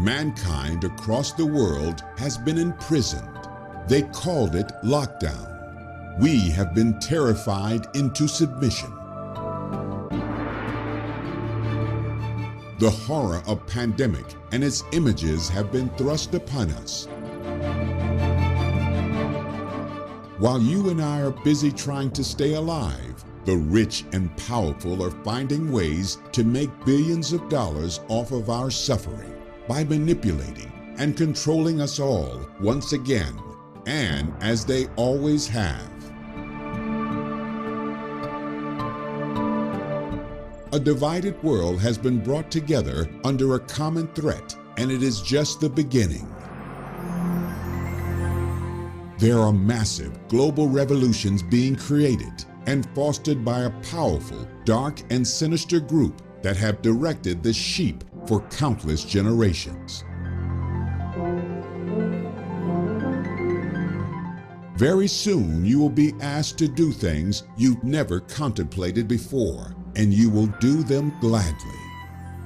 Mankind across the world has been imprisoned. They called it lockdown. We have been terrified into submission. The horror of pandemic and its images have been thrust upon us. While you and I are busy trying to stay alive, the rich and powerful are finding ways to make billions of dollars off of our suffering by manipulating and controlling us all once again, and as they always have. A divided world has been brought together under a common threat, and it is just the beginning. There are massive global revolutions being created and fostered by a powerful, dark, and sinister group that have directed the sheep for countless generations. Very soon you will be asked to do things you've never contemplated before, and you will do them gladly.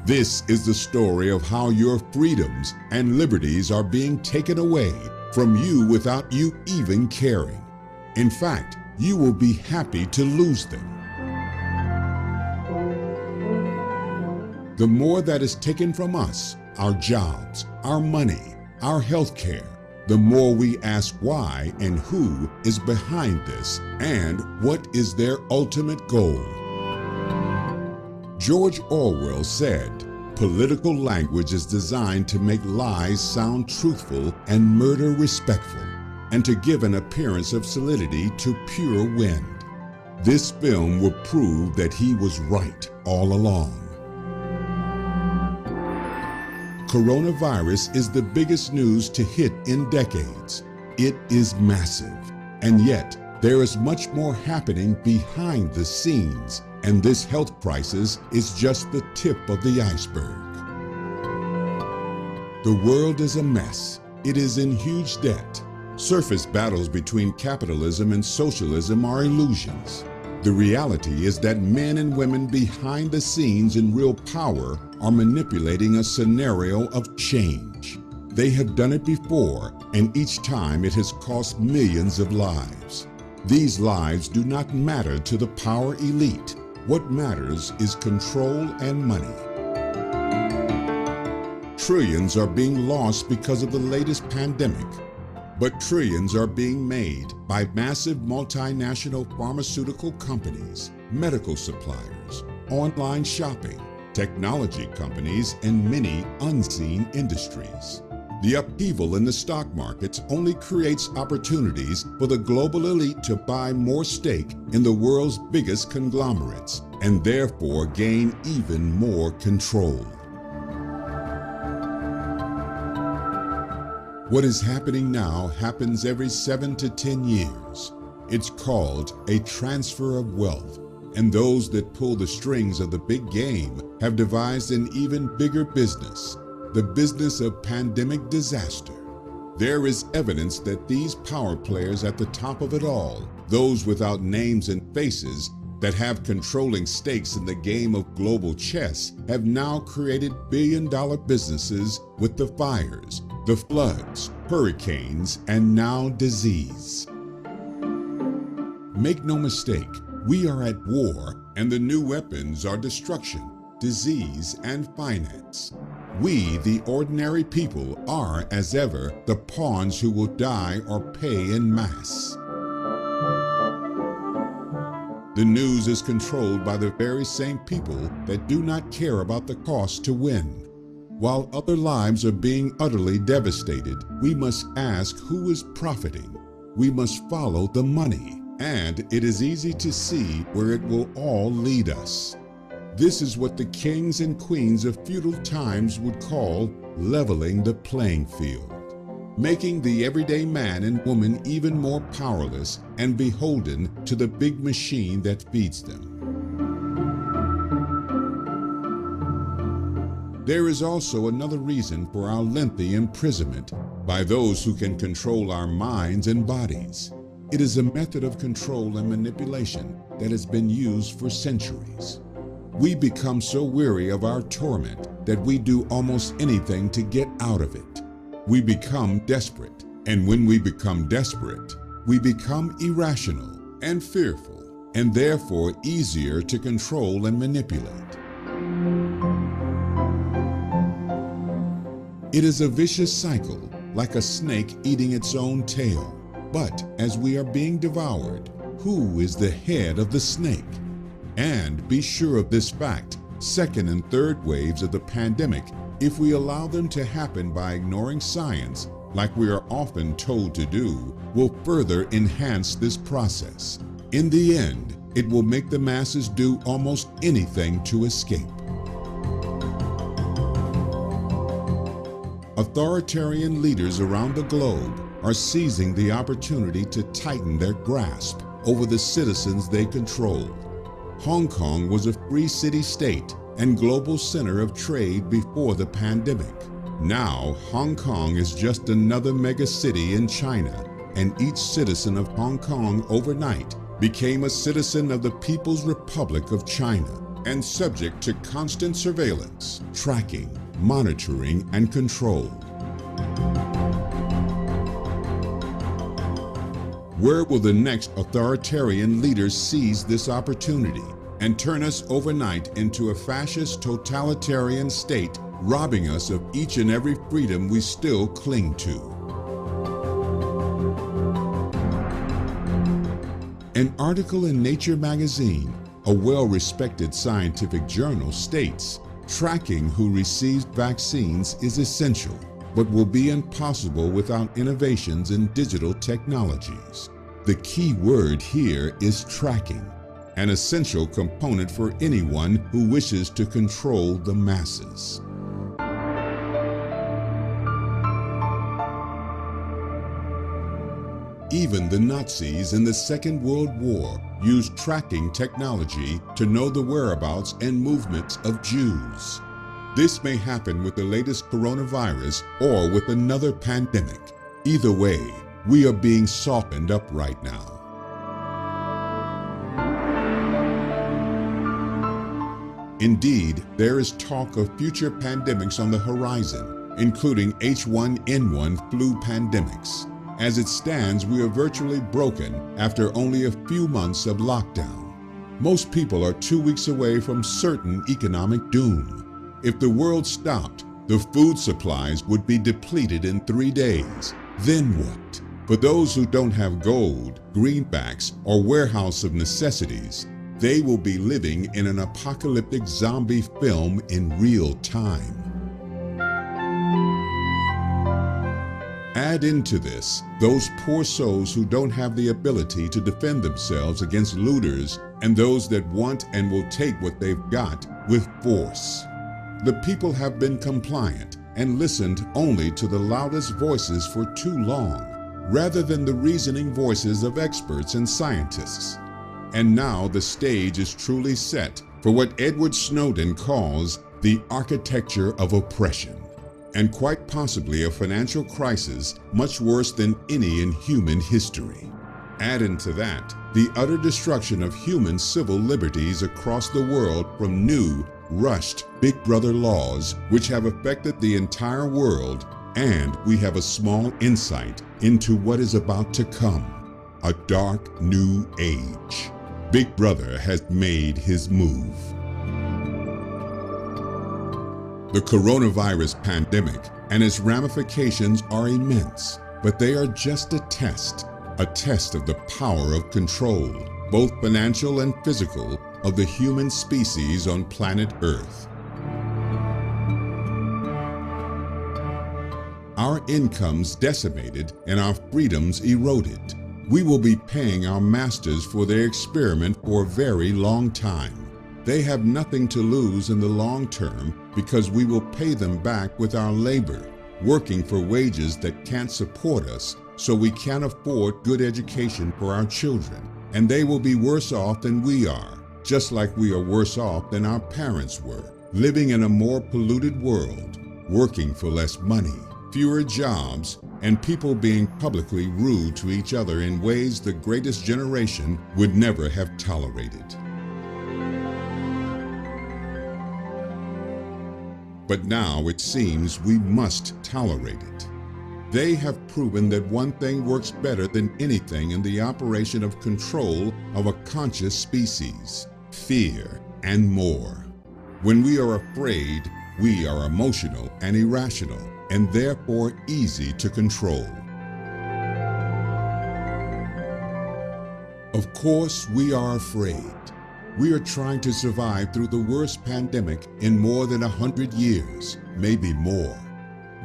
This is the story of how your freedoms and liberties are being taken away from you without you even caring. In fact, you will be happy to lose them. The more that is taken from us, our jobs, our money, our health care, the more we ask why and who is behind this and what is their ultimate goal. George Orwell said, "Political language is designed to make lies sound truthful and murder respectful, and to give an appearance of solidity to pure wind." This film will prove that he was right all along. Coronavirus is the biggest news to hit in decades. It is massive, and yet there is much more happening behind the scenes, and this health crisis is just the tip of the iceberg. The world is a mess. It is in huge debt. Surface battles between capitalism and socialism are illusions. The reality is that men and women behind the scenes in real power are manipulating a scenario of change. They have done it before, and each time it has cost millions of lives. These lives do not matter to the power elite. What matters is control and money. Trillions are being lost because of the latest pandemic. But trillions are being made by massive multinational pharmaceutical companies, medical suppliers, online shopping, technology companies, and many unseen industries. The upheaval in the stock markets only creates opportunities for the global elite to buy more stake in the world's biggest conglomerates and therefore gain even more control. What is happening now happens every 7 to 10 years. It's called a transfer of wealth, and those that pull the strings of the big game have devised an even bigger business, the business of pandemic disaster. There is evidence that these power players at the top of it all, those without names and faces, that have controlling stakes in the game of global chess, have now created billion-dollar businesses with the fires, the floods, hurricanes, and now disease. Make no mistake, we are at war, and the new weapons are destruction, disease, and finance. We, the ordinary people, are, as ever, the pawns who will die or pay en masse. The news is controlled by the very same people that do not care about the cost to win. While other lives are being utterly devastated, we must ask who is profiting. We must follow the money, and it is easy to see where it will all lead us. This is what the kings and queens of feudal times would call leveling the playing field, making the everyday man and woman even more powerless and beholden to the big machine that feeds them. There is also another reason for our lengthy imprisonment by those who can control our minds and bodies. It is a method of control and manipulation that has been used for centuries. we become so weary of our torment that we do almost anything to get out of it. We become desperate, and when we become desperate, we become irrational and fearful, and therefore easier to control and manipulate. It is a vicious cycle, like a snake eating its own tail. But as we are being devoured, who is the head of the snake? And be sure of this fact, second and third waves of the pandemic, if we allow them to happen by ignoring science, like we are often told to do, will further enhance this process. In the end, it will make the masses do almost anything to escape. Authoritarian leaders around the globe are seizing the opportunity to tighten their grasp over the citizens they control. Hong Kong was a free city-state and global center of trade before the pandemic. Now, Hong Kong is just another mega-city in China, and each citizen of Hong Kong overnight became a citizen of the People's Republic of China and subject to constant surveillance, tracking, monitoring, and control. Where will the next authoritarian leader seize this opportunity and turn us overnight into a fascist totalitarian state, robbing us of each and every freedom we still cling to? An article in Nature magazine, a well-respected scientific journal, states, tracking who receives vaccines is essential, but will be impossible without innovations in digital technologies. The key word here is tracking, an essential component for anyone who wishes to control the masses. Even the Nazis in the Second World War used tracking technology to know the whereabouts and movements of Jews. This may happen with the latest coronavirus or with another pandemic. Either way, we are being softened up right now. Indeed, there is talk of future pandemics on the horizon, including H1N1 flu pandemics. As it stands, we are virtually broken after only a few months of lockdown. Most people are 2 weeks away from certain economic doom. If the world stopped, the food supplies would be depleted in 3 days. Then what? For those who don't have gold, greenbacks, or warehouse of necessities, they will be living in an apocalyptic zombie film in real time. Add into this those poor souls who don't have the ability to defend themselves against looters and those that want and will take what they've got with force. The people have been compliant and listened only to the loudest voices for too long, rather than the reasoning voices of experts and scientists. And now the stage is truly set for what Edward Snowden calls the architecture of oppression, and quite possibly a financial crisis much worse than any in human history. Add into that the utter destruction of human civil liberties across the world from new, rushed Big Brother laws which have affected the entire world, and we have a small insight into what is about to come, a dark new age. Big Brother has made his move. The coronavirus pandemic and its ramifications are immense, but they are just a test of the power of control, both financial and physical, of the human species on planet Earth. Our incomes decimated and our freedoms eroded. We will be paying our masters for their experiment for a very long time. They have nothing to lose in the long term because we will pay them back with our labor, working for wages that can't support us, so we can't afford good education for our children. And they will be worse off than we are, just like we are worse off than our parents were, living in a more polluted world, working for less money, fewer jobs, and people being publicly rude to each other in ways the greatest generation would never have tolerated. But now it seems we must tolerate it. They have proven that one thing works better than anything in the operation of control of a conscious species: fear and more. When we are afraid, we are emotional and irrational, and therefore easy to control. Of course, we are afraid. We are trying to survive through the worst pandemic in more than 100 years, maybe more.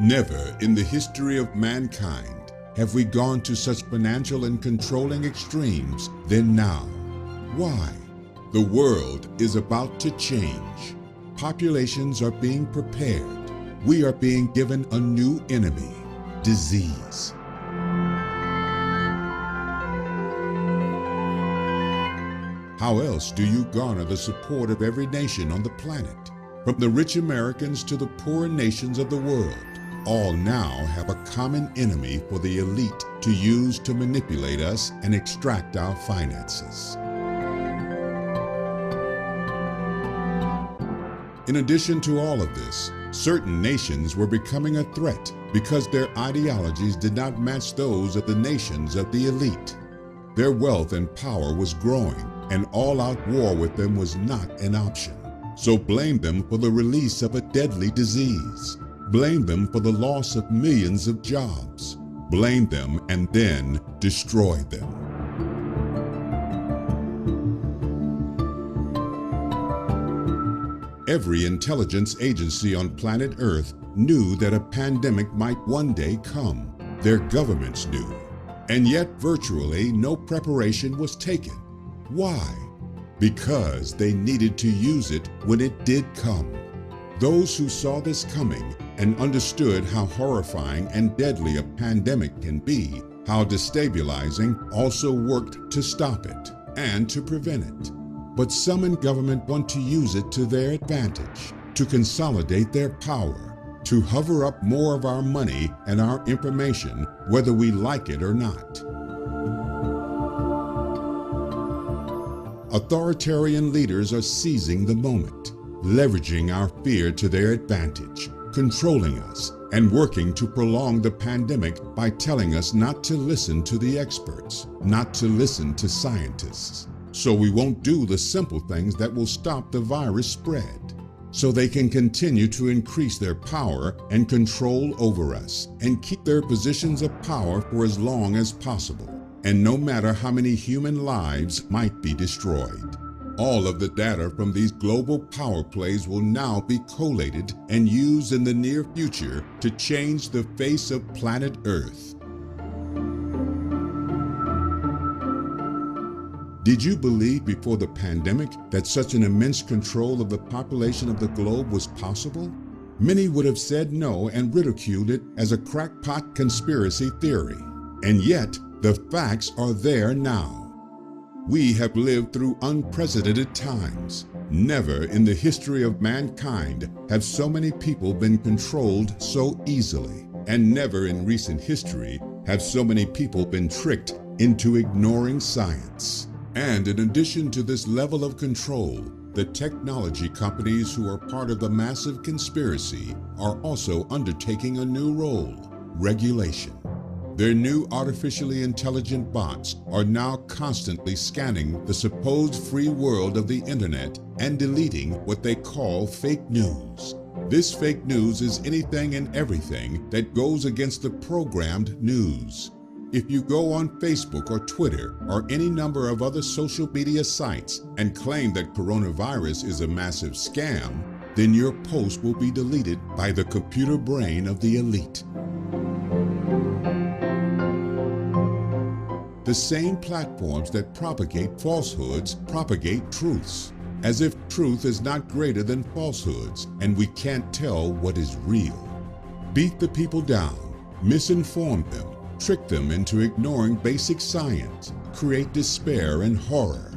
Never in the history of mankind have we gone to such financial and controlling extremes than now. Why? The world is about to change. Populations are being prepared. We are being given a new enemy: disease. How else do you garner the support of every nation on the planet? From the rich Americans to the poor nations of the world, all now have a common enemy for the elite to use to manipulate us and extract our finances. In addition to all of this, certain nations were becoming a threat because their ideologies did not match those of the nations of the elite. Their wealth and power was growing, and all-out war with them was not an option. So blame them for the release of a deadly disease. Blame them for the loss of millions of jobs. Blame them and then destroy them. Every intelligence agency on planet Earth knew that a pandemic might one day come. Their governments knew. And yet virtually no preparation was taken. Why? Because they needed to use it when it did come. Those who saw this coming and understood how horrifying and deadly a pandemic can be, how destabilizing, also worked to stop it and to prevent it. But some in government want to use it to their advantage, to consolidate their power, to hover up more of our money and our information, whether we like it or not. Authoritarian leaders are seizing the moment, leveraging our fear to their advantage, controlling us, and working to prolong the pandemic by telling us not to listen to the experts, not to listen to scientists. So we won't do the simple things that will stop the virus spread. So they can continue to increase their power and control over us and keep their positions of power for as long as possible. And no matter how many human lives might be destroyed. All of the data from these global power plays will now be collated and used in the near future to change the face of planet Earth. Did you believe before the pandemic that such an immense control of the population of the globe was possible? Many would have said no and ridiculed it as a crackpot conspiracy theory. And yet, the facts are there now. We have lived through unprecedented times. Never in the history of mankind have so many people been controlled so easily. And never in recent history have so many people been tricked into ignoring science. And in addition to this level of control, the technology companies who are part of the massive conspiracy are also undertaking a new role: regulation. Their new artificially intelligent bots are now constantly scanning the supposed free world of the internet and deleting what they call fake news. This fake news is anything and everything that goes against the programmed news. If you go on Facebook or Twitter or any number of other social media sites and claim that coronavirus is a massive scam, then your post will be deleted by the computer brain of the elite. The same platforms that propagate falsehoods propagate truths, as if truth is not greater than falsehoods and we can't tell what is real. Beat the people down, misinform them, trick them into ignoring basic science, create despair and horror,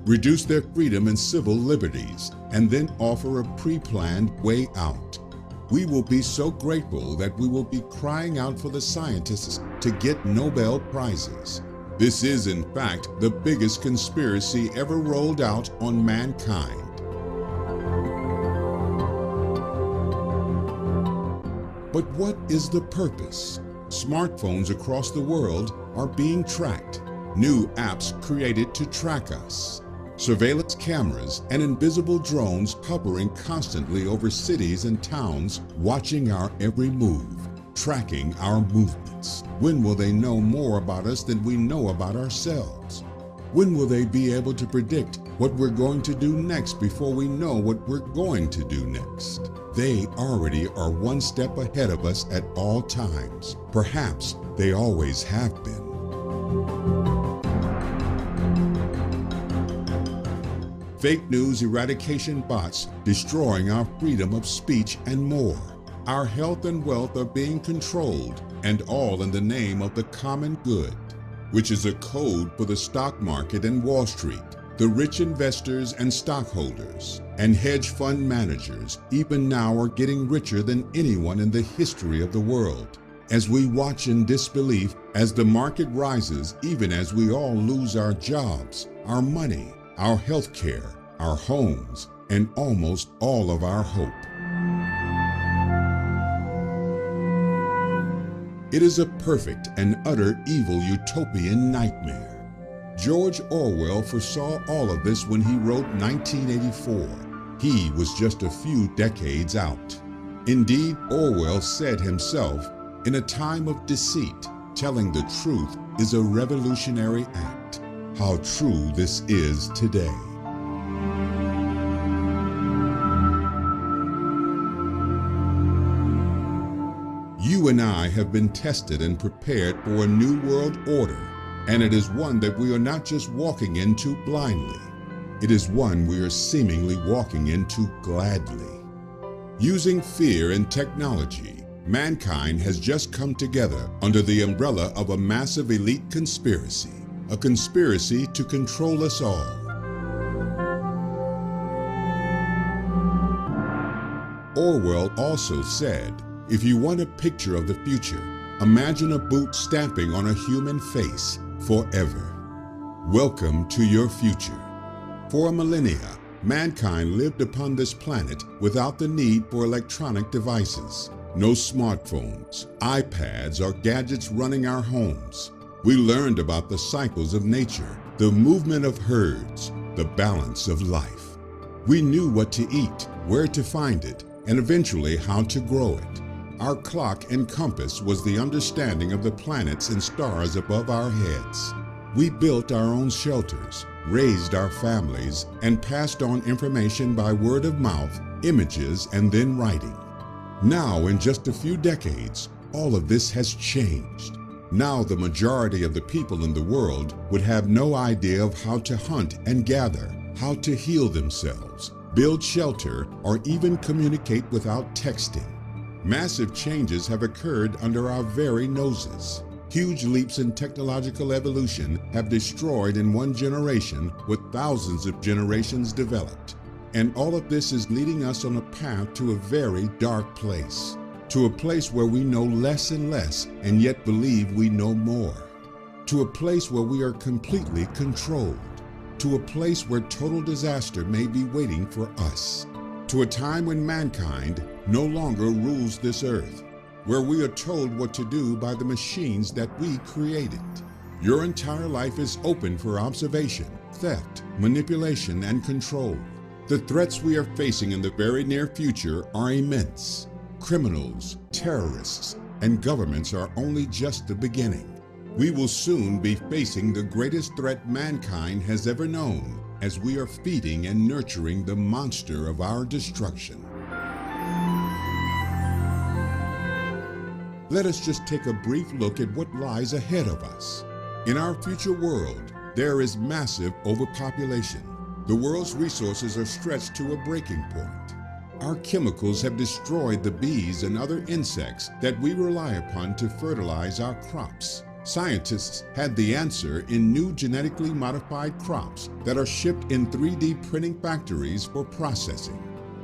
reduce their freedom and civil liberties, and then offer a pre-planned way out. We will be so grateful that we will be crying out for the scientists to get Nobel Prizes. This is, in fact, the biggest conspiracy ever rolled out on mankind. But what is the purpose? Smartphones across the world are being tracked. New apps created to track us. Surveillance cameras and invisible drones hovering constantly over cities and towns, watching our every move, tracking our movements. When will they know more about us than we know about ourselves? When will they be able to predict what we're going to do next before we know what we're going to do next? They already are one step ahead of us at all times. Perhaps they always have been. Fake news eradication bots destroying our freedom of speech and more. Our health and wealth are being controlled, and all in the name of the common good, which is a code for the stock market and Wall Street. The rich investors and stockholders and hedge fund managers even now are getting richer than anyone in the history of the world. As we watch in disbelief as the market rises, even as we all lose our jobs, our money, our health care, our homes, and almost all of our hope. It is a perfect and utter evil utopian nightmare. George Orwell foresaw all of this when he wrote 1984. He was just a few decades out. Indeed, Orwell said himself, "In a time of deceit, telling the truth is a revolutionary act." How true this is today. You and I have been tested and prepared for a new world order, and it is one that we are not just walking into blindly. It is one we are seemingly walking into gladly. Using fear and technology, mankind has just come together under the umbrella of a massive elite conspiracy, a conspiracy to control us all. Orwell also said, "If you want a picture of the future, imagine a boot stamping on a human face forever. Welcome to your future." For millennia, mankind lived upon this planet without the need for electronic devices. No smartphones, iPads, or gadgets running our homes. We learned about the cycles of nature, the movement of herds, the balance of life. We knew what to eat, where to find it, and eventually how to grow it. Our clock and compass was the understanding of the planets and stars above our heads. We built our own shelters, raised our families, and passed on information by word of mouth, images, and then writing. Now, in just a few decades, all of this has changed. Now the majority of the people in the world would have no idea of how to hunt and gather, how to heal themselves, build shelter, or even communicate without texting. Massive changes have occurred under our very noses. Huge leaps in technological evolution have destroyed in one generation what thousands of generations developed. And all of this is leading us on a path to a very dark place. To a place where we know less and less and yet believe we know more. To a place where we are completely controlled. To a place where total disaster may be waiting for us. To a time when mankind no longer rules this earth, where we are told what to do by the machines that we created. Your entire life is open for observation, theft, manipulation, and control. The threats we are facing in the very near future are immense. Criminals, terrorists, and governments are only just the beginning. We will soon be facing the greatest threat mankind has ever known as we are feeding and nurturing the monster of our destruction. Let us just take a brief look at what lies ahead of us. In our future world, there is massive overpopulation. The world's resources are stretched to a breaking point. Our chemicals have destroyed the bees and other insects that we rely upon to fertilize our crops. Scientists had the answer in new genetically modified crops that are shipped in 3D printing factories for processing.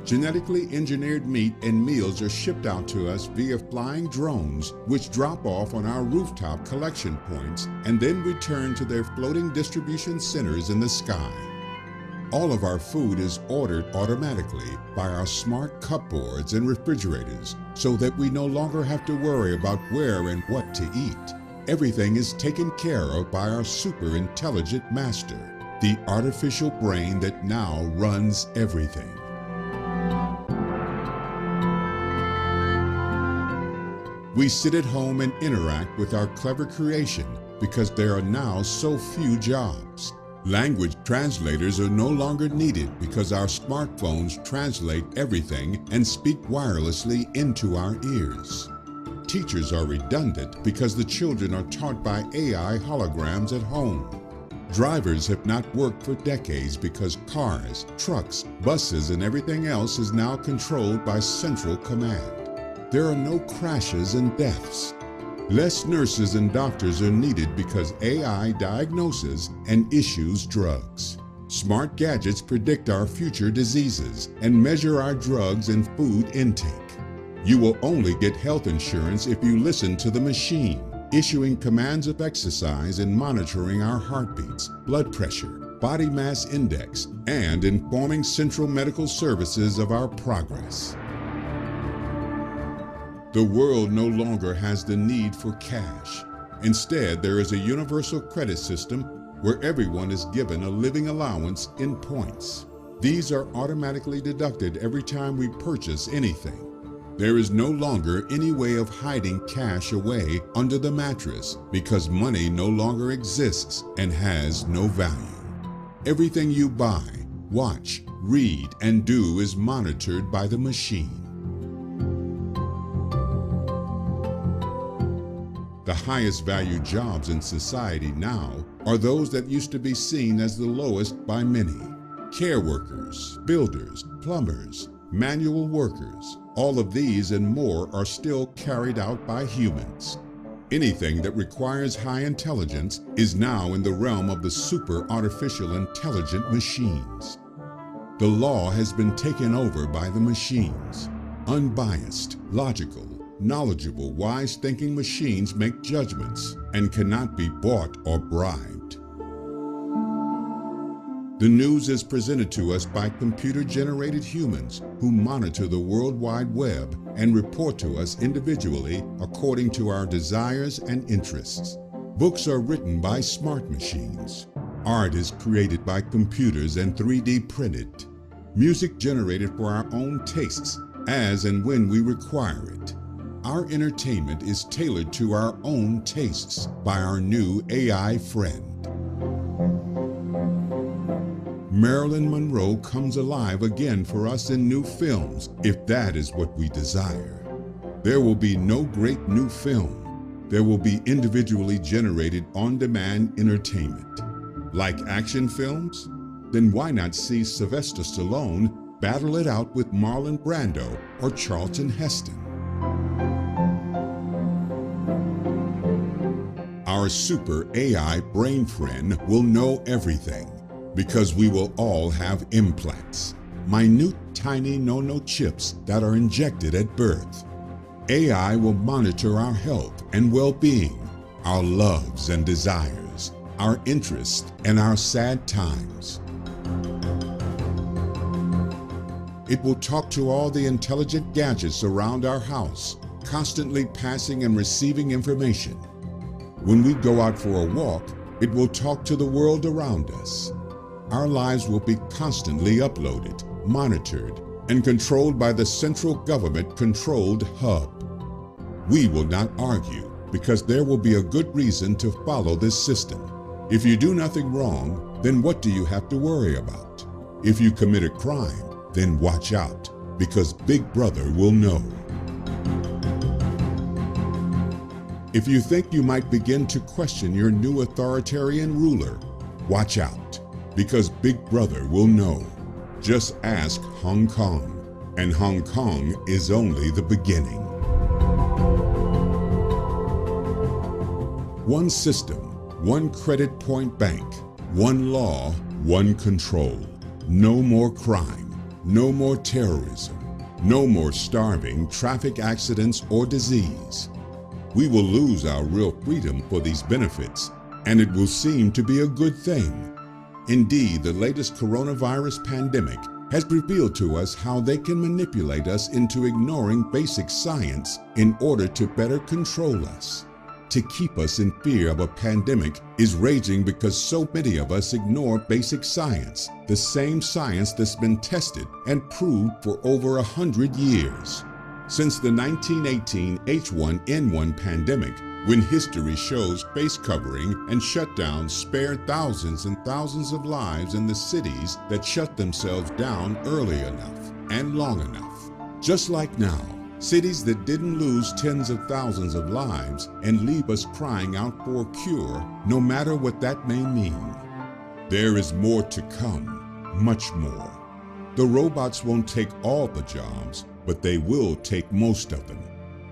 Genetically engineered meat and meals are shipped out to us via flying drones, which drop off on our rooftop collection points and then return to their floating distribution centers in the sky. All of our food is ordered automatically by our smart cupboards and refrigerators so that we no longer have to worry about where and what to eat. Everything is taken care of by our super intelligent master, the artificial brain that now runs everything. We sit at home and interact with our clever creation because there are now so few jobs. Language translators are no longer needed because our smartphones translate everything and speak wirelessly into our ears. Teachers are redundant because the children are taught by AI holograms at home. Drivers have not worked for decades because cars, trucks, buses, and everything else is now controlled by central command. There are no crashes and deaths. Less nurses and doctors are needed because AI diagnoses and issues drugs. Smart gadgets predict our future diseases and measure our drugs and food intake. You will only get health insurance if you listen to the machine, issuing commands of exercise and monitoring our heartbeats, blood pressure, body mass index, and informing central medical services of our progress. The world no longer has the need for cash. Instead, there is a universal credit system where everyone is given a living allowance in points. These are automatically deducted every time we purchase anything. There is no longer any way of hiding cash away under the mattress because money no longer exists and has no value. Everything you buy, watch, read, and do is monitored by the machine. The highest valued jobs in society now are those that used to be seen as the lowest by many. Care workers, builders, plumbers, manual workers, all of these and more are still carried out by humans. Anything that requires high intelligence is now in the realm of the super artificial intelligent machines. The law has been taken over by the machines. Unbiased, logical, knowledgeable, wise-thinking machines make judgments and cannot be bought or bribed. The news is presented to us by computer-generated humans who monitor the World Wide Web and report to us individually according to our desires and interests. Books are written by smart machines. Art is created by computers and 3D printed. Music generated for our own tastes as and when we require it. Our entertainment is tailored to our own tastes by our new AI friend. Marilyn Monroe comes alive again for us in new films, if that is what we desire. There will be no great new film. There will be individually generated on-demand entertainment. Like action films? Then why not see Sylvester Stallone battle it out with Marlon Brando or Charlton Heston? Our super AI brain friend will know everything because we will all have implants, minute tiny nanochips that are injected at birth. AI will monitor our health and well-being, our loves and desires, our interests and our sad times. It will talk to all the intelligent gadgets around our house, constantly passing and receiving information. When we go out for a walk, it will talk to the world around us. Our lives will be constantly uploaded, monitored, and controlled by the central government-controlled hub. We will not argue because there will be a good reason to follow this system. If you do nothing wrong, then what do you have to worry about? If you commit a crime, then watch out because Big Brother will know. If you think you might begin to question your new authoritarian ruler, watch out, because Big Brother will know. Just ask Hong Kong, and Hong Kong is only the beginning. One system, one credit point bank, one law, one control. No more crime, no more terrorism, no more starving, traffic accidents, or disease. We will lose our real freedom for these benefits, and it will seem to be a good thing. Indeed, the latest coronavirus pandemic has revealed to us how they can manipulate us into ignoring basic science in order to better control us. To keep us in fear of a pandemic is raging because so many of us ignore basic science, the same science that's been tested and proved for over 100 years. Since the 1918 H1N1 pandemic, when history shows face covering and shutdowns spared thousands and thousands of lives in the cities that shut themselves down early enough and long enough. Just like now, cities that didn't lose tens of thousands of lives and leave us crying out for a cure, no matter what that may mean. There is more to come, much more. The robots won't take all the jobs, but they will take most of them.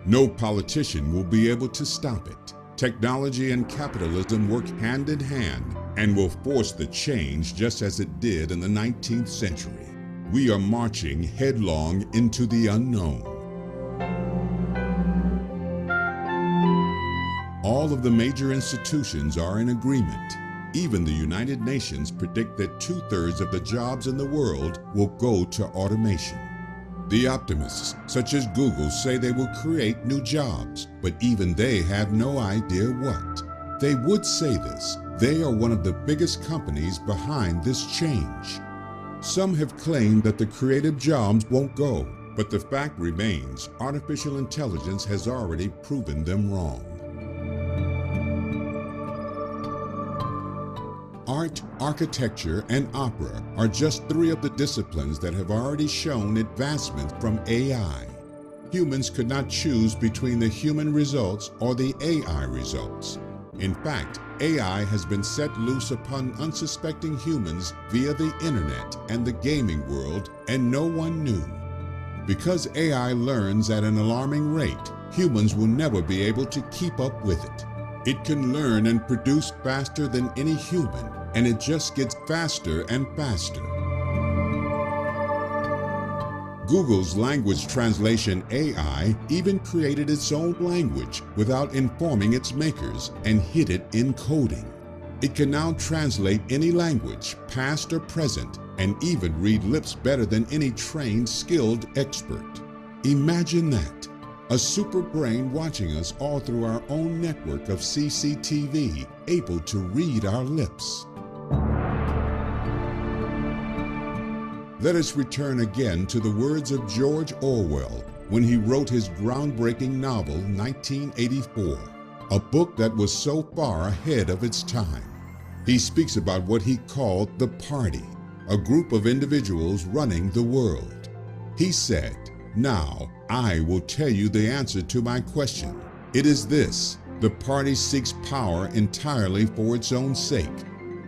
No politician will be able to stop it. Technology and capitalism work hand in hand and will force the change just as it did in the 19th century. We are marching headlong into the unknown. All of the major institutions are in agreement. Even the United Nations predict that 2/3 of the jobs in the world will go to automation. The optimists, such as Google, say they will create new jobs, but even they have no idea what. They would say this. They are one of the biggest companies behind this change. Some have claimed that the creative jobs won't go, but the fact remains, artificial intelligence has already proven them wrong. Art, architecture, and opera are just 3 of the disciplines that have already shown advancements from AI. Humans could not choose between the human results or the AI results. In fact, AI has been set loose upon unsuspecting humans via the internet and the gaming world, and no one knew. Because AI learns at an alarming rate, humans will never be able to keep up with it. It can learn and produce faster than any human, and it just gets faster and faster. Google's language translation AI even created its own language without informing its makers and hid it in coding. It can now translate any language, past or present, and even read lips better than any trained, skilled expert. Imagine that. A super brain watching us all through our own network of CCTV, able to read our lips. Let us return again to the words of George Orwell when he wrote his groundbreaking novel 1984, a book that was so far ahead of its time. He speaks about what he called the party, a group of individuals running the world. He said, "Now, I will tell you the answer to my question. It is this: the party seeks power entirely for its own sake.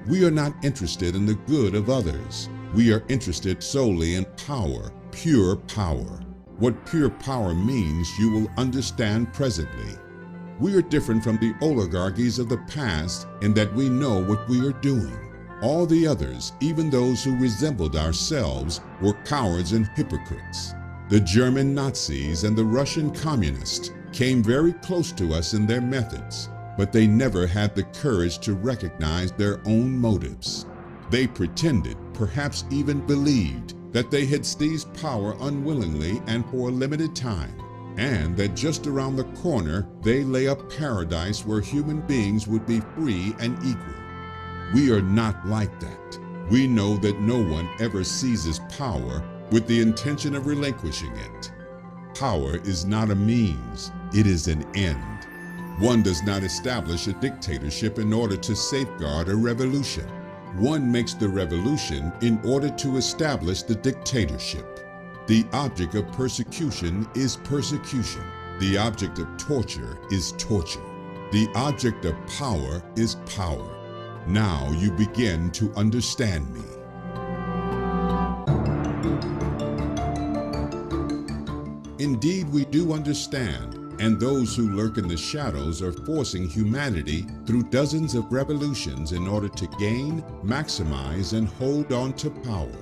We are not interested in the good of others. We are interested solely in power, pure power. What pure power means you will understand presently. We are different from the oligarchies of the past in that we know what we are doing. All the others, even those who resembled ourselves, were cowards and hypocrites. The German Nazis and the Russian communists came very close to us in their methods, but they never had the courage to recognize their own motives. They pretended, perhaps even believed, that they had seized power unwillingly and for a limited time, and that just around the corner they lay a paradise where human beings would be free and equal. We are not like that. We know that no one ever seizes power with the intention of relinquishing it. Power is not a means, it is an end. One does not establish a dictatorship in order to safeguard a revolution. One makes the revolution in order to establish the dictatorship. The object of persecution is persecution. The object of torture is torture. The object of power is power. Now you begin to understand me. Indeed, we do understand, and those who lurk in the shadows are forcing humanity through dozens of revolutions in order to gain, maximize, and hold on to power.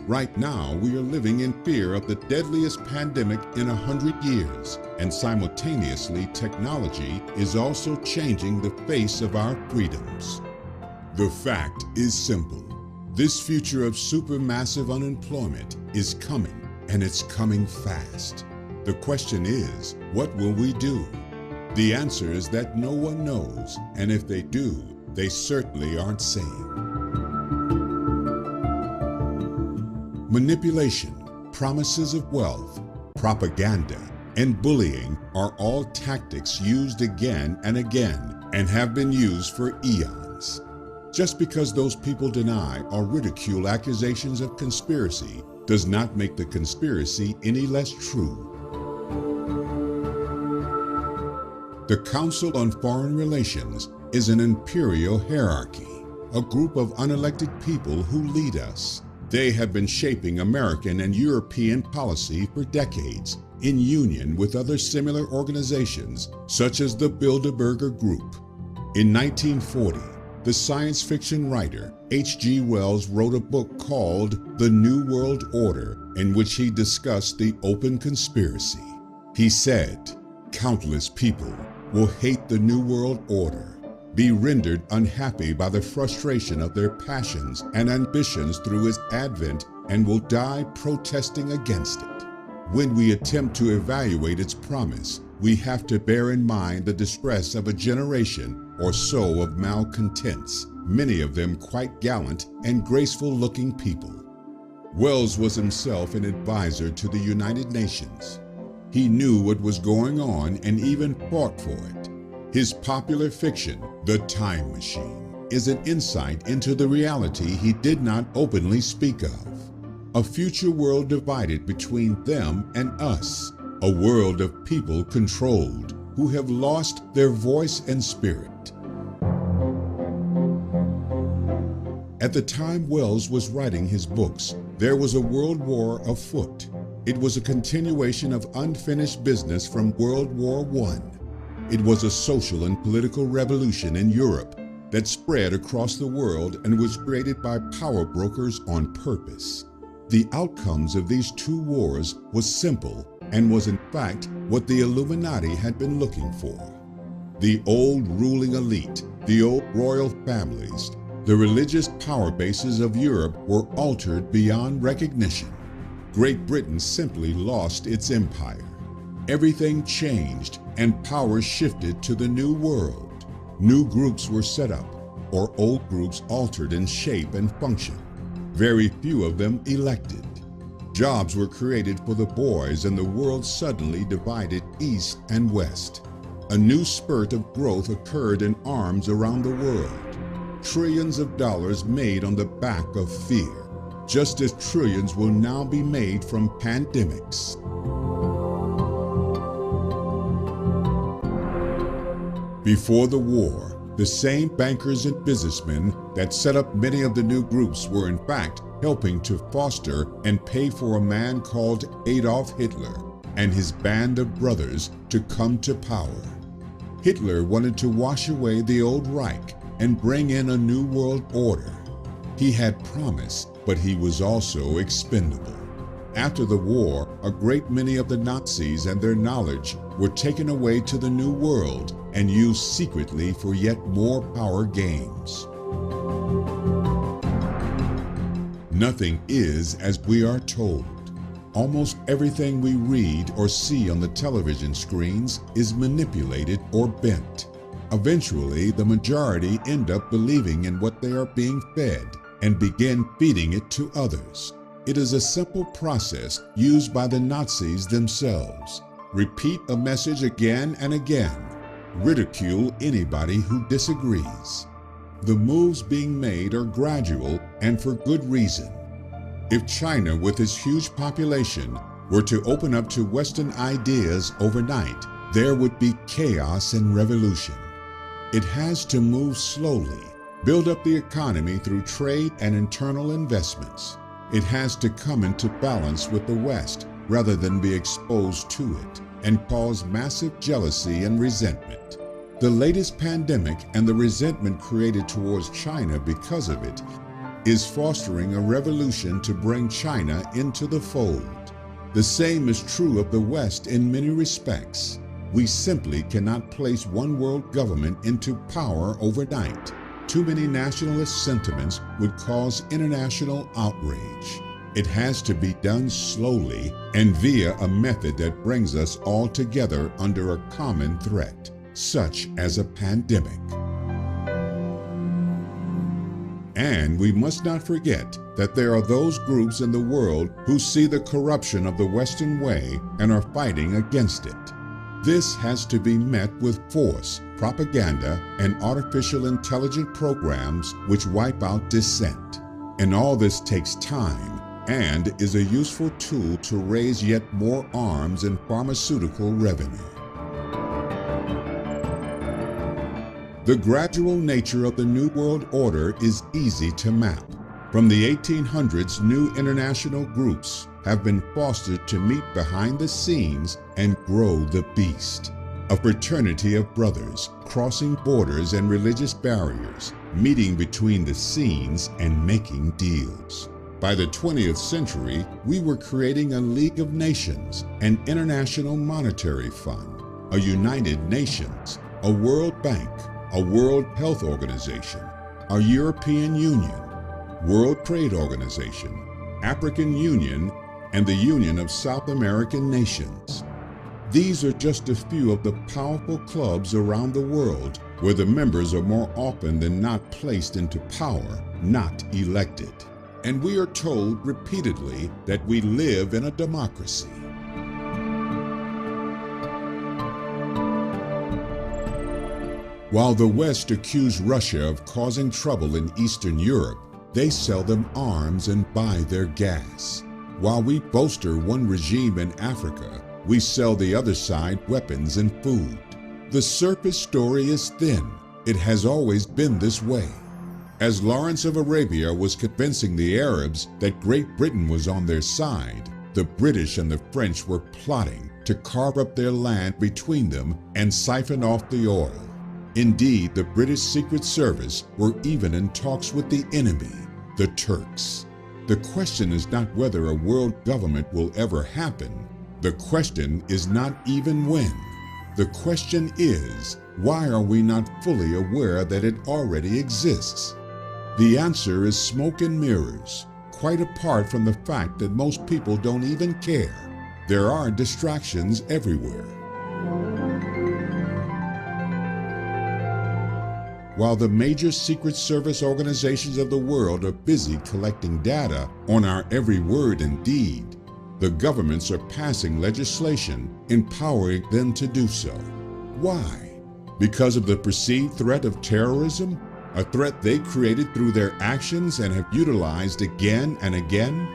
Right now, we are living in fear of the deadliest pandemic in 100 years, and simultaneously, technology is also changing the face of our freedoms. The fact is simple. This future of supermassive unemployment is coming, and it's coming fast. The question is, what will we do? The answer is that no one knows, and if they do, they certainly aren't sane. Manipulation, promises of wealth, propaganda, and bullying are all tactics used again and again and have been used for eons. Just because those people deny or ridicule accusations of conspiracy does not make the conspiracy any less true. The Council on Foreign Relations is an imperial hierarchy, a group of unelected people who lead us. They have been shaping American and European policy for decades in union with other similar organizations such as the Bilderberger Group. In 1940, the science fiction writer H.G. Wells wrote a book called The New World Order, in which he discussed the open conspiracy. He said, "Countless people will hate the New World Order, be rendered unhappy by the frustration of their passions and ambitions through its advent, and will die protesting against it. When we attempt to evaluate its promise, we have to bear in mind the distress of a generation or so of malcontents, many of them quite gallant and graceful-looking people." Wells was himself an advisor to the United Nations. He knew what was going on and even fought for it. His popular fiction, The Time Machine, is an insight into the reality he did not openly speak of. A future world divided between them and us, a world of people controlled who have lost their voice and spirit. At the time Wells was writing his books, there was a world war afoot. It was a continuation of unfinished business from World War I. It was a social and political revolution in Europe that spread across the world and was created by power brokers on purpose. The outcomes of these two wars was simple and was in fact what the Illuminati had been looking for. The old ruling elite, the old royal families, the religious power bases of Europe were altered beyond recognition. Great Britain simply lost its empire. Everything changed and power shifted to the New World. New groups were set up, or old groups altered in shape and function. Very few of them elected. Jobs were created for the boys, and the world suddenly divided east and west. A new spurt of growth occurred in arms around the world. Trillions of dollars made on the back of fear, just as trillions will now be made from pandemics. Before the war, the same bankers and businessmen that set up many of the new groups were in fact helping to foster and pay for a man called Adolf Hitler and his band of brothers to come to power. Hitler wanted to wash away the old Reich and bring in a new world order. He had promise, but he was also expendable. After the war, a great many of the Nazis and their knowledge were taken away to the New World and used secretly for yet more power games. Nothing is as we are told. Almost everything we read or see on the television screens is manipulated or bent. Eventually, the majority end up believing in what they are being fed and begin feeding it to others. It is a simple process used by the Nazis themselves. Repeat a message again and again. Ridicule anybody who disagrees. The moves being made are gradual and for good reason. If China, with its huge population, were to open up to Western ideas overnight, there would be chaos and revolution. It has to move slowly, build up the economy through trade and internal investments. It has to come into balance with the West rather than be exposed to it and cause massive jealousy and resentment. The latest pandemic and the resentment created towards China because of it is fostering a revolution to bring China into the fold. The same is true of the West in many respects. We simply cannot place one world government into power overnight. Too many nationalist sentiments would cause international outrage. It has to be done slowly and via a method that brings us all together under a common threat, such as a pandemic. And we must not forget that there are those groups in the world who see the corruption of the Western way and are fighting against it. This has to be met with force, propaganda, and artificial intelligence programs which wipe out dissent. And all this takes time and is a useful tool to raise yet more arms and pharmaceutical revenue. The gradual nature of the New World Order is easy to map. From the 1800s, new international groups have been fostered to meet behind the scenes and grow the beast. A fraternity of brothers crossing borders and religious barriers, meeting between the scenes and making deals. By the 20th century, we were creating a League of Nations, an International Monetary Fund, a United Nations, a World Bank, a World Health Organization, a European Union, World Trade Organization, African Union, and the Union of South American Nations. These are just a few of the powerful clubs around the world where the members are more often than not placed into power, not elected. And we are told repeatedly that we live in a democracy. While the West accused Russia of causing trouble in Eastern Europe, they sell them arms and buy their gas. While we bolster one regime in Africa, we sell the other side weapons and food. The surface story is thin. It has always been this way. As Lawrence of Arabia was convincing the Arabs that Great Britain was on their side, the British and the French were plotting to carve up their land between them and siphon off the oil. Indeed, the British Secret Service were even in talks with the enemy, the Turks. The question is not whether a world government will ever happen. The question is not even when. The question is, why are we not fully aware that it already exists? The answer is smoke and mirrors, quite apart from the fact that most people don't even care. There are distractions everywhere. While the major Secret Service organizations of the world are busy collecting data on our every word and deed, the governments are passing legislation empowering them to do so. Why? Because of the perceived threat of terrorism, a threat they created through their actions and have utilized again and again?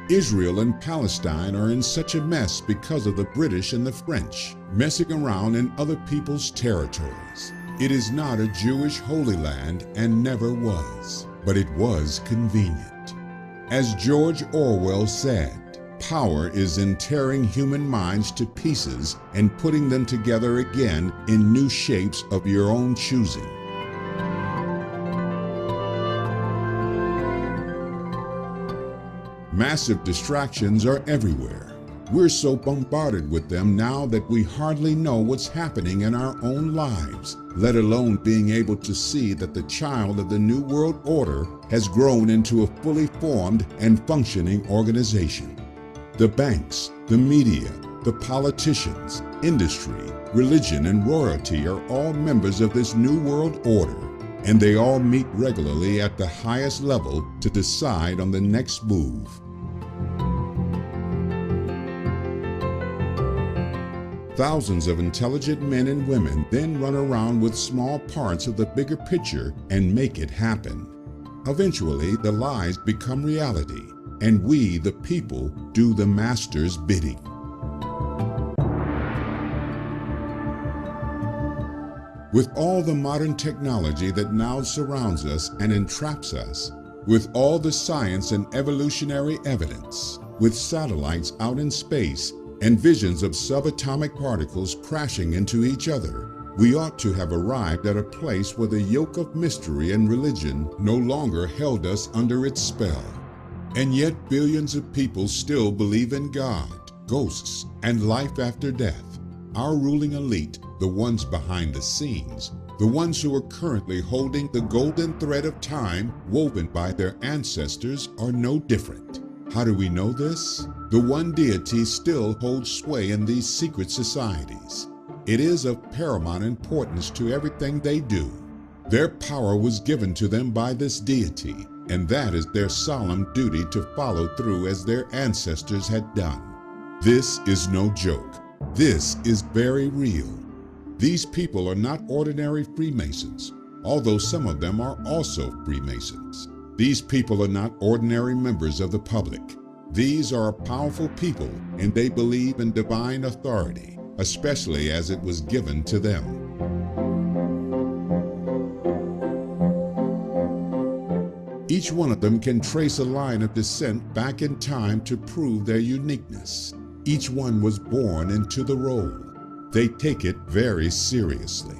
Israel and Palestine are in such a mess because of the British and the French messing around in other people's territories. It is not a Jewish holy land and never was, but it was convenient. As George Orwell said, power is in tearing human minds to pieces and putting them together again in new shapes of your own choosing. Massive distractions are everywhere. We're so bombarded with them now that we hardly know what's happening in our own lives, let alone being able to see that the child of the New World Order has grown into a fully formed and functioning organization. The banks, the media, the politicians, industry, religion, and royalty are all members of this New World Order, and they all meet regularly at the highest level to decide on the next move. Thousands of intelligent men and women then run around with small parts of the bigger picture and make it happen. Eventually, the lies become reality, and we, the people, do the master's bidding. With all the modern technology that now surrounds us and entraps us, with all the science and evolutionary evidence, with satellites out in space, and visions of subatomic particles crashing into each other, we ought to have arrived at a place where the yoke of mystery and religion no longer held us under its spell. And yet billions of people still believe in God, ghosts, and life after death. Our ruling elite, the ones behind the scenes, The ones who are currently holding the golden thread of time woven by their ancestors are no different. How do we know this? The one deity still holds sway in these secret societies. It is of paramount importance to everything they do. Their power was given to them by this deity, and that is their solemn duty to follow through as their ancestors had done. This is no joke. This is very real. These people are not ordinary Freemasons, although some of them are also Freemasons. These people are not ordinary members of the public. These are powerful people, and they believe in divine authority, especially as it was given to them. Each one of them can trace a line of descent back in time to prove their uniqueness. Each one was born into the role. They take it very seriously.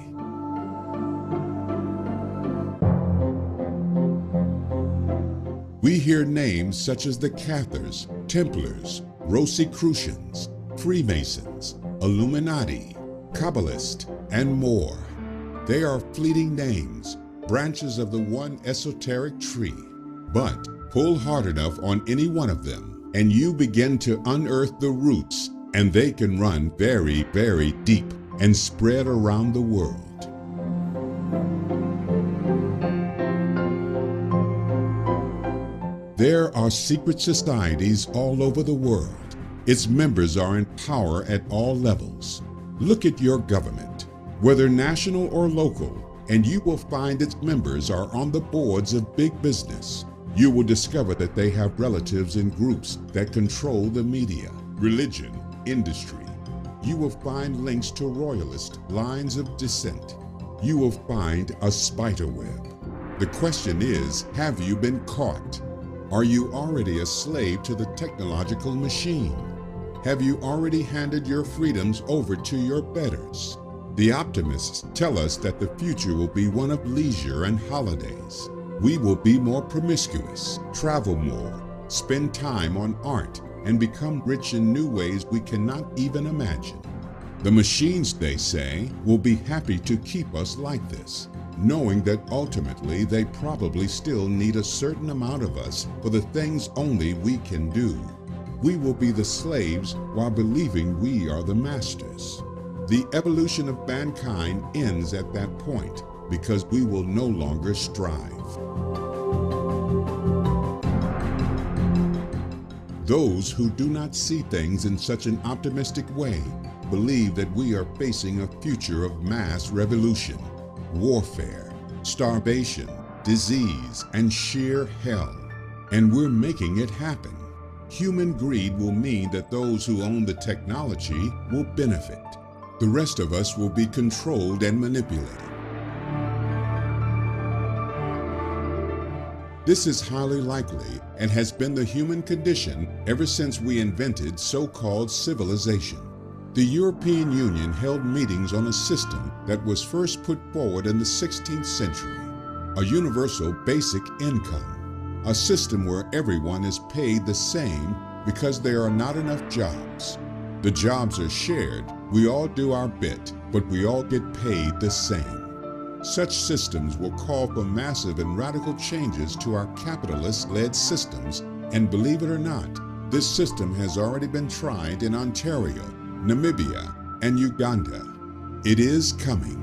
We hear names such as the Cathars, Templars, Rosicrucians, Freemasons, Illuminati, Kabbalists, and more. They are fleeting names, branches of the one esoteric tree. But pull hard enough on any one of them, and you begin to unearth the roots, and they can run very, very deep and spread around the world. There are secret societies all over the world. Its members are in power at all levels. Look at your government, whether national or local, and you will find its members are on the boards of big business. You will discover that they have relatives in groups that control the media, religion, industry. You will find links to royalist lines of descent. You will find a spider web. The question is, have you been caught? Are you already a slave to the technological machine? Have you already handed your freedoms over to your betters? The optimists tell us that the future will be one of leisure and holidays. We will be more promiscuous, travel more, spend time on art, and become rich in new ways we cannot even imagine. The machines, they say, will be happy to keep us like this, knowing that ultimately they probably still need a certain amount of us for the things only we can do. We will be the slaves while believing we are the masters. The evolution of mankind ends at that point because we will no longer strive. Those who do not see things in such an optimistic way believe that we are facing a future of mass revolution, warfare, starvation, disease, and sheer hell. And we're making it happen. Human greed will mean that those who own the technology will benefit. The rest of us will be controlled and manipulated. This is highly likely and has been the human condition ever since we invented so-called civilization. The European Union held meetings on a system that was first put forward in the 16th century, a universal basic income, a system where everyone is paid the same because there are not enough jobs. The jobs are shared, we all do our bit, but we all get paid the same. Such systems will call for massive and radical changes to our capitalist-led systems, and believe it or not, this system has already been tried in Ontario, Namibia, and Uganda. It is coming.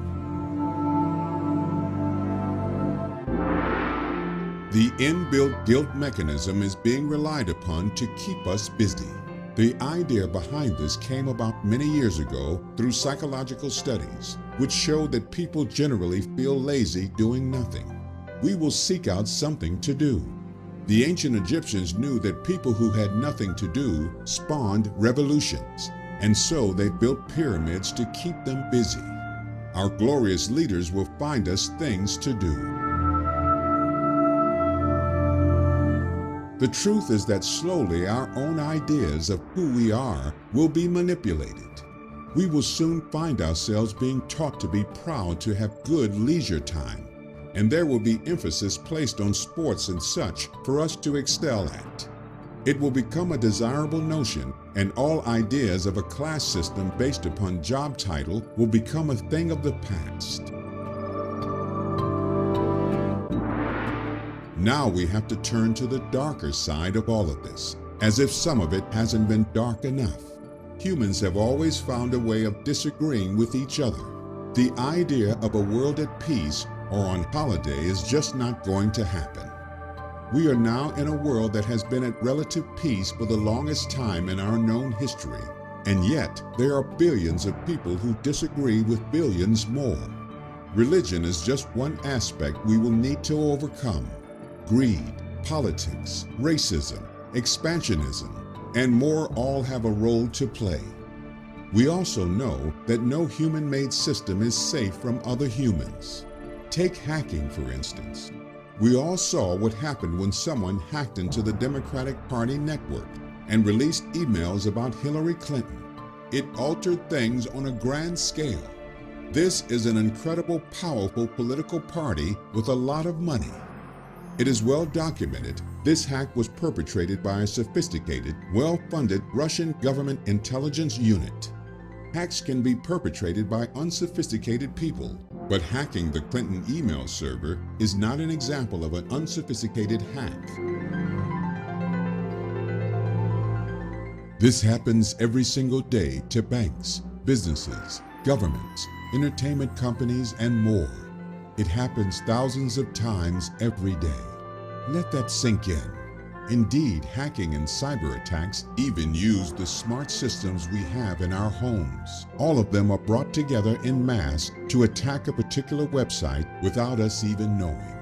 The inbuilt guilt mechanism is being relied upon to keep us busy. The idea behind this came about many years ago through psychological studies, which showed that people generally feel lazy doing nothing. We will seek out something to do. The ancient Egyptians knew that people who had nothing to do spawned revolutions, and so they built pyramids to keep them busy. Our glorious leaders will find us things to do. The truth is that slowly our own ideas of who we are will be manipulated. We will soon find ourselves being taught to be proud to have good leisure time, and there will be emphasis placed on sports and such for us to excel at. It will become a desirable notion, and all ideas of a class system based upon job title will become a thing of the past. Now we have to turn to the darker side of all of this, as if some of it hasn't been dark enough. Humans have always found a way of disagreeing with each other. The idea of a world at peace or on holiday is just not going to happen. We are now in a world that has been at relative peace for the longest time in our known history, and yet there are billions of people who disagree with billions more. Religion is just one aspect we will need to overcome. Greed, politics, racism, expansionism, and more all have a role to play. We also know that no human-made system is safe from other humans. Take hacking, for instance. We all saw what happened when someone hacked into the Democratic Party network and released emails about Hillary Clinton. It altered things on a grand scale. This is an incredible, powerful political party with a lot of money. It is well documented this hack was perpetrated by a sophisticated, well-funded Russian government intelligence unit. Hacks can be perpetrated by unsophisticated people, but hacking the Clinton email server is not an example of an unsophisticated hack. This happens every single day to banks, businesses, governments, entertainment companies, and more. It happens thousands of times every day. Let that sink in. Indeed, hacking and cyber attacks even use the smart systems we have in our homes. All of them are brought together en masse to attack a particular website without us even knowing.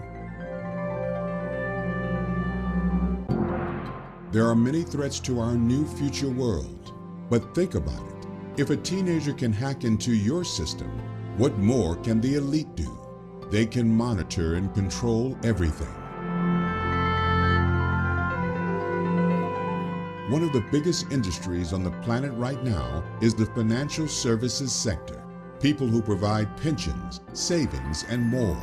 There are many threats to our new future world. But think about it. If a teenager can hack into your system, what more can the elite do? They can monitor and control everything. One of the biggest industries on the planet right now is the financial services sector. People who provide pensions, savings, and more.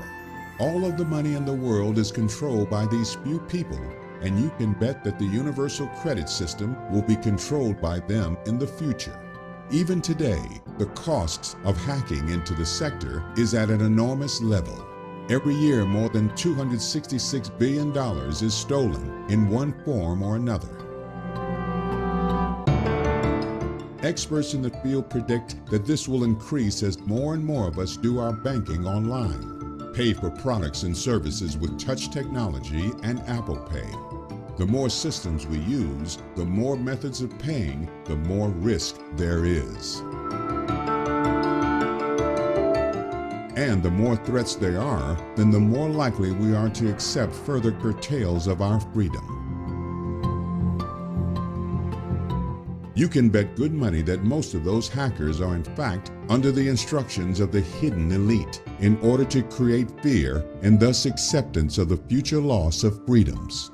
All of the money in the world is controlled by these few people, and you can bet that the universal credit system will be controlled by them in the future. Even today, the costs of hacking into the sector is at an enormous level. Every year, more than $266 billion is stolen in one form or another. Experts in the field predict that this will increase as more and more of us do our banking online, pay for products and services with touch technology and Apple Pay. The more systems we use, the more methods of paying, the more risk there is. And the more threats there are, then the more likely we are to accept further curtails of our freedom. You can bet good money that most of those hackers are in fact under the instructions of the hidden elite in order to create fear and thus acceptance of the future loss of freedoms.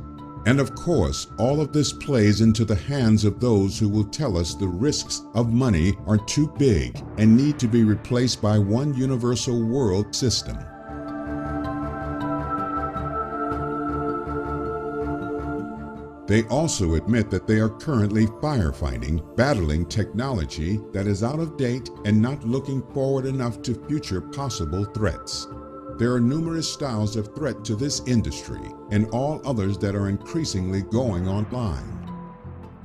And of course, all of this plays into the hands of those who will tell us the risks of money are too big and need to be replaced by one universal world system. They also admit that they are currently firefighting, battling technology that is out of date and not looking forward enough to future possible threats. There are numerous styles of threat to this industry and all others that are increasingly going online.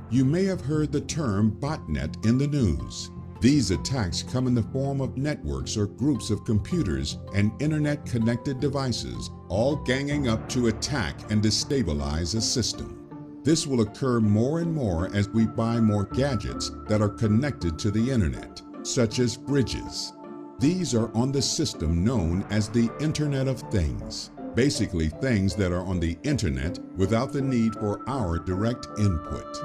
You may have heard the term botnet in the news. These attacks come in the form of networks or groups of computers and internet-connected devices, all ganging up to attack and destabilize a system. This will occur more and more as we buy more gadgets that are connected to the internet, such as fridges. These are on the system known as the Internet of Things, basically things that are on the internet without the need for our direct input.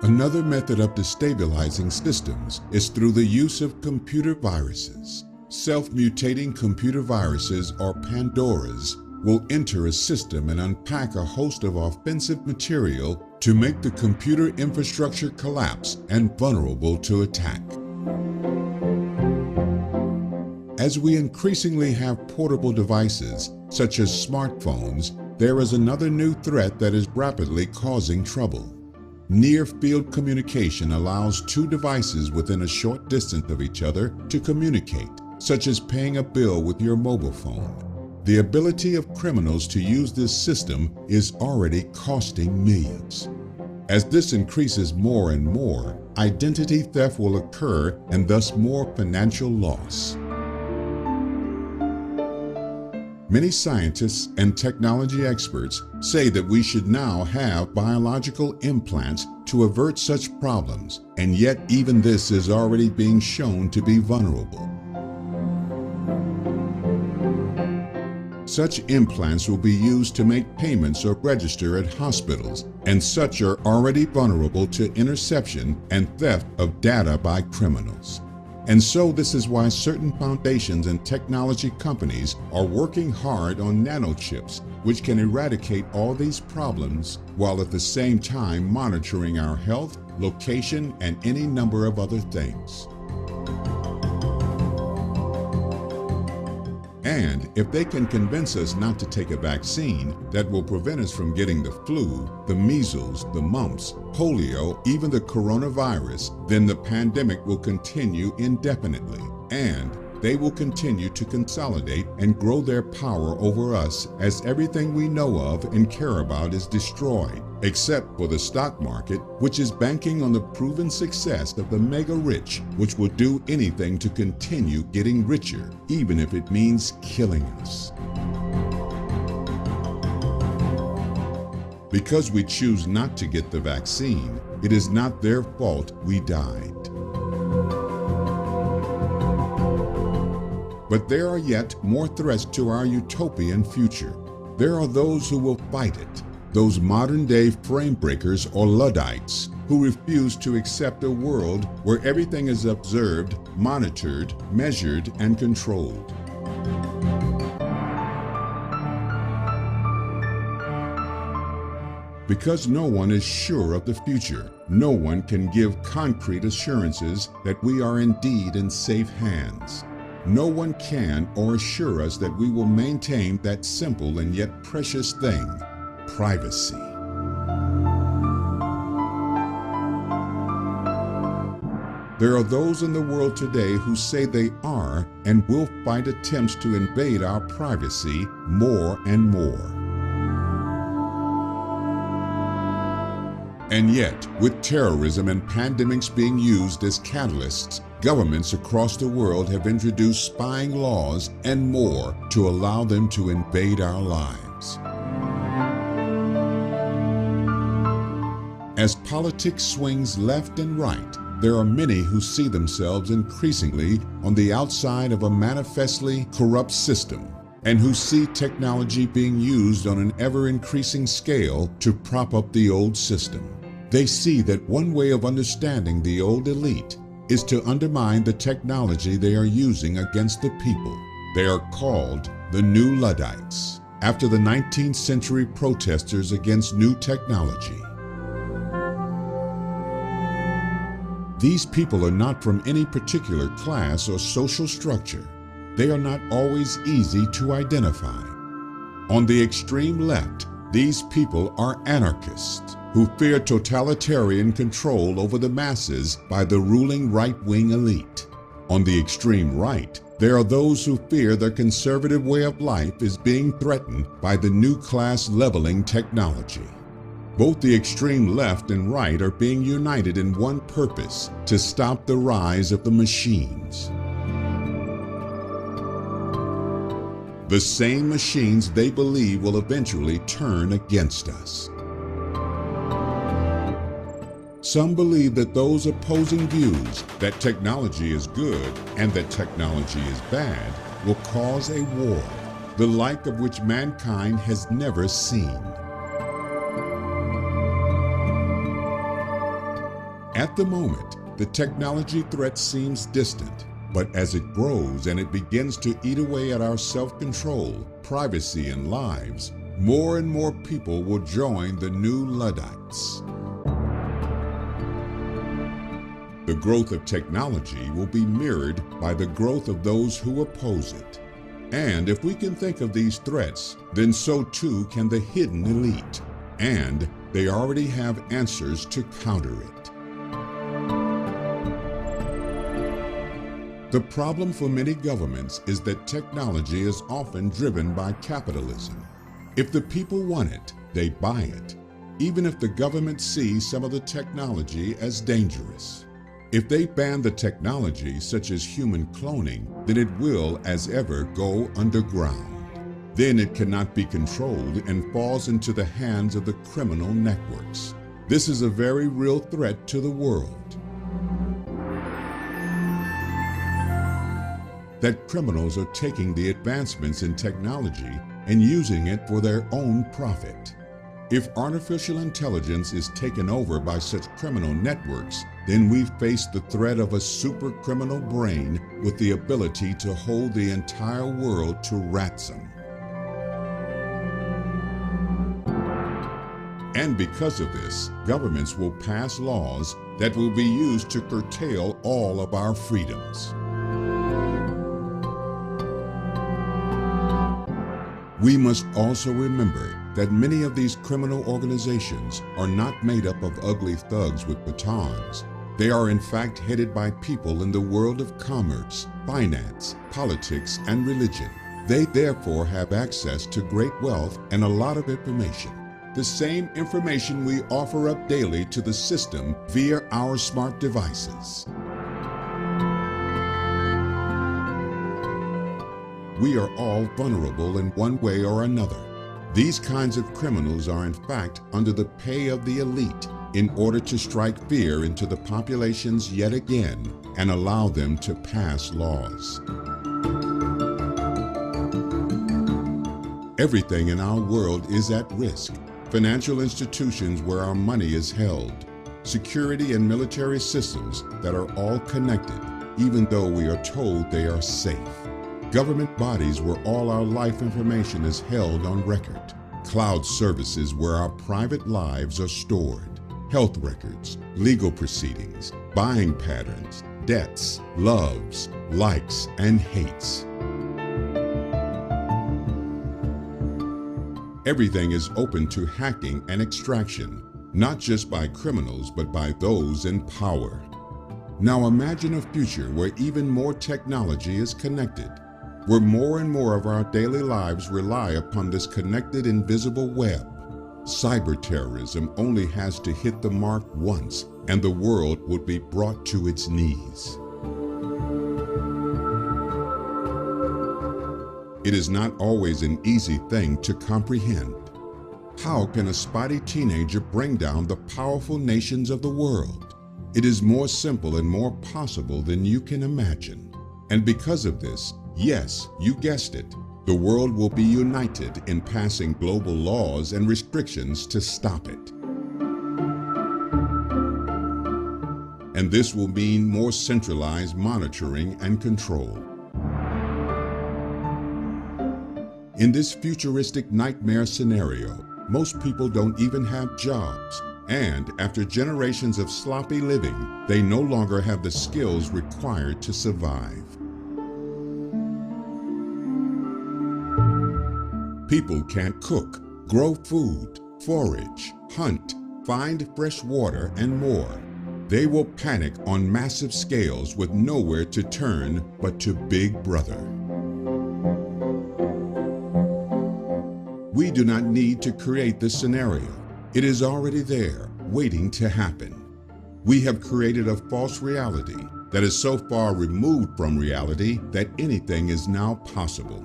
Another method of destabilizing systems is through the use of computer viruses. Self-mutating computer viruses, or Pandoras, will enter a system and unpack a host of offensive material to make the computer infrastructure collapse and vulnerable to attack. As we increasingly have portable devices, such as smartphones, there is another new threat that is rapidly causing trouble. Near-field communication allows two devices within a short distance of each other to communicate, such as paying a bill with your mobile phone. The ability of criminals to use this system is already costing millions. As this increases more and more, identity theft will occur and thus more financial loss. Many scientists and technology experts say that we should now have biological implants to avert such problems, and yet even this is already being shown to be vulnerable. Such implants will be used to make payments or register at hospitals, and such are already vulnerable to interception and theft of data by criminals. And so this is why certain foundations and technology companies are working hard on nanochips, which can eradicate all these problems while at the same time monitoring our health, location, and any number of other things. And if they can convince us not to take a vaccine that will prevent us from getting the flu, the measles, the mumps, polio, even the coronavirus, then the pandemic will continue indefinitely, and they will continue to consolidate and grow their power over us as everything we know of and care about is destroyed, except for the stock market, which is banking on the proven success of the mega rich, which will do anything to continue getting richer, even if it means killing us. Because we choose not to get the vaccine, it is not their fault we died. But there are yet more threats to our utopian future. There are those who will fight it, those modern-day frame breakers or Luddites who refuse to accept a world where everything is observed, monitored, measured, and controlled. Because no one is sure of the future, no one can give concrete assurances that we are indeed in safe hands. No one can or assure us that we will maintain that simple and yet precious thing, privacy. There are those in the world today who say they are and will fight attempts to invade our privacy more and more. And yet, with terrorism and pandemics being used as catalysts, governments across the world have introduced spying laws and more to allow them to invade our lives. As politics swings left and right, there are many who see themselves increasingly on the outside of a manifestly corrupt system, and who see technology being used on an ever-increasing scale to prop up the old system. They see that one way of understanding the old elite is to undermine the technology they are using against the people. They are called the New Luddites, after the 19th century protesters against new technology. These people are not from any particular class or social structure. They are not always easy to identify. On the extreme left, these people are anarchists who fear totalitarian control over the masses by the ruling right-wing elite. On the extreme right, there are those who fear their conservative way of life is being threatened by the new class leveling technology. Both the extreme left and right are being united in one purpose: to stop the rise of the machines. The same machines they believe will eventually turn against us. Some believe that those opposing views that technology is good and that technology is bad will cause a war, the like of which mankind has never seen. At the moment, the technology threat seems distant, but as it grows and it begins to eat away at our self-control, privacy, and lives, more and more people will join the New Luddites. The growth of technology will be mirrored by the growth of those who oppose it. And if we can think of these threats, then so too can the hidden elite, and they already have answers to counter it. The problem for many governments is that technology is often driven by capitalism. If the people want it, they buy it, even if the government sees some of the technology as dangerous. If they ban the technology, such as human cloning, then it will, as ever, go underground. Then it cannot be controlled and falls into the hands of the criminal networks. This is a very real threat to the world. That criminals are taking the advancements in technology and using it for their own profit. If artificial intelligence is taken over by such criminal networks, then we face the threat of a super criminal brain with the ability to hold the entire world to ransom. And because of this, governments will pass laws that will be used to curtail all of our freedoms. We must also remember that many of these criminal organizations are not made up of ugly thugs with batons. They are in fact headed by people in the world of commerce, finance, politics, and religion. They therefore have access to great wealth and a lot of information. The same information we offer up daily to the system via our smart devices. We are all vulnerable in one way or another. These kinds of criminals are in fact under the pay of the elite in order to strike fear into the populations yet again and allow them to pass laws. Everything in our world is at risk. Financial institutions where our money is held, security and military systems that are all connected, even though we are told they are safe. Government bodies where all our life information is held on record. Cloud services where our private lives are stored. Health records, legal proceedings, buying patterns, debts, loves, likes, and hates. Everything is open to hacking and extraction, not just by criminals, but by those in power. Now imagine a future where even more technology is connected, where more and more of our daily lives rely upon this connected invisible web. Cyber terrorism only has to hit the mark once, and the world would be brought to its knees. It is not always an easy thing to comprehend. How can a spotty teenager bring down the powerful nations of the world? It is more simple and more possible than you can imagine. And because of this, yes, you guessed it, the world will be united in passing global laws and restrictions to stop it. And this will mean more centralized monitoring and control. In this futuristic nightmare scenario, most people don't even have jobs, and after generations of sloppy living, they no longer have the skills required to survive. People can't cook, grow food, forage, hunt, find fresh water, and more. They will panic on massive scales with nowhere to turn but to Big Brother. We do not need to create this scenario. It is already there, waiting to happen. We have created a false reality that is so far removed from reality that anything is now possible.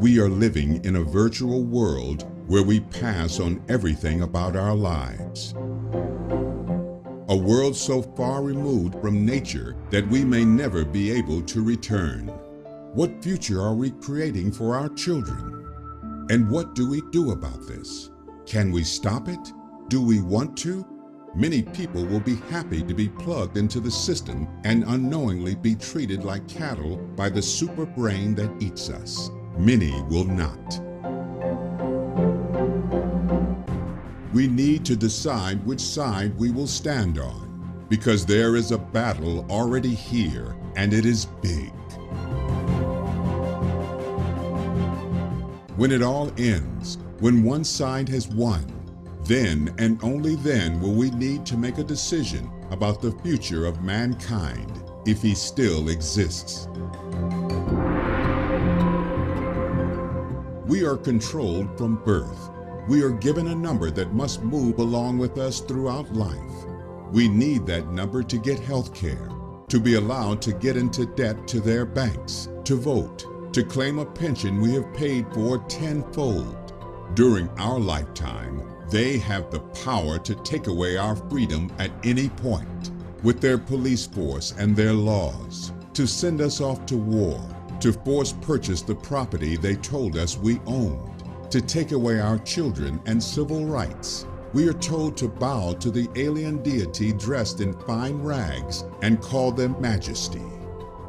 We are living in a virtual world where we pass on everything about our lives. A world so far removed from nature that we may never be able to return. What future are we creating for our children? And what do we do about this? Can we stop it? Do we want to? Many people will be happy to be plugged into the system and unknowingly be treated like cattle by the super brain that eats us. Many will not. We need to decide which side we will stand on, because there is a battle already here, and it is big. When it all ends, when one side has won, then and only then will we need to make a decision about the future of mankind if he still exists. We are controlled from birth. We are given a number that must move along with us throughout life. We need that number to get health care, to be allowed to get into debt to their banks, to vote, to claim a pension we have paid for tenfold. During our lifetime, they have the power to take away our freedom at any point, with their police force and their laws, to send us off to war, to force purchase the property they told us we owned, to take away our children and civil rights. We are told to bow to the alien deity dressed in fine rags and call them majesty.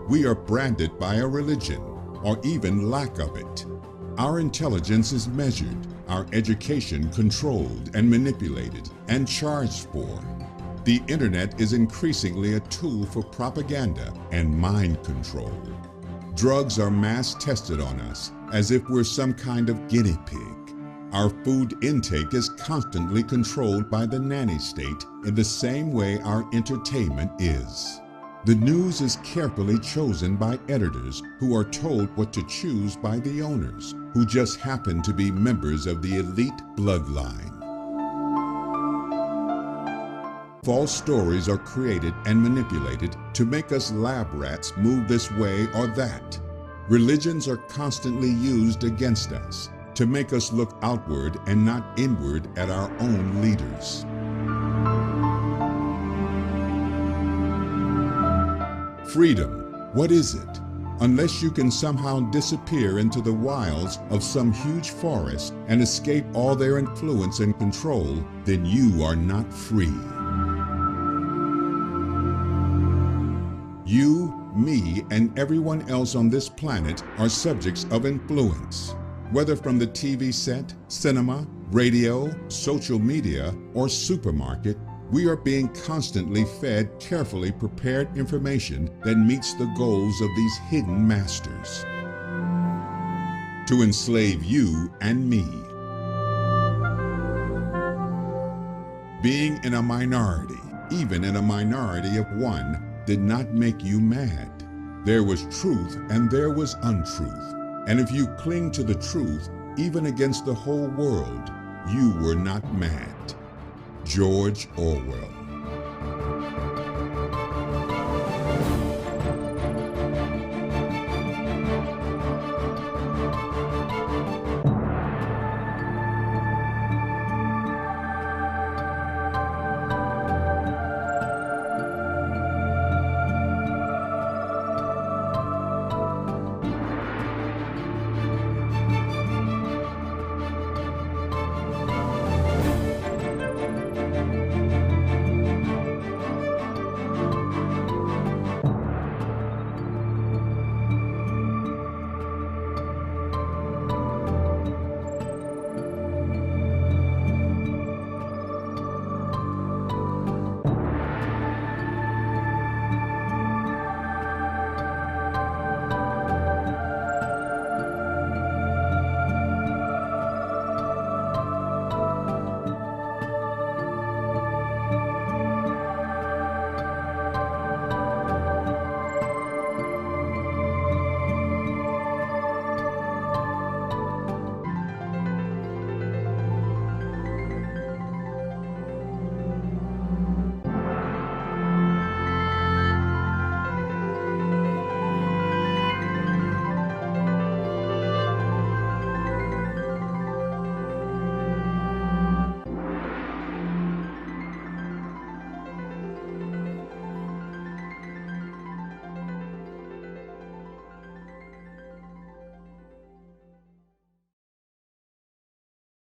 We are branded by a religion, or even lack of it. Our intelligence is measured, our education controlled and manipulated and charged for. The internet is increasingly a tool for propaganda and mind control. Drugs are mass tested on us as if we're some kind of guinea pig. Our food intake is constantly controlled by the nanny state in the same way our entertainment is. The news is carefully chosen by editors who are told what to choose by the owners, who just happen to be members of the elite bloodline. False stories are created and manipulated to make us lab rats move this way or that. Religions are constantly used against us to make us look outward and not inward at our own leaders. Freedom, what is it? Unless you can somehow disappear into the wilds of some huge forest and escape all their influence and control, then you are not free. You, me, and everyone else on this planet are subjects of influence. Whether from the TV set, cinema, radio, social media, or supermarket, we are being constantly fed carefully prepared information that meets the goals of these hidden masters to enslave you and me. Being in a minority, even in a minority of one, did not make you mad. There was truth and there was untruth. And if you cling to the truth, even against the whole world, you were not mad. George Orwell.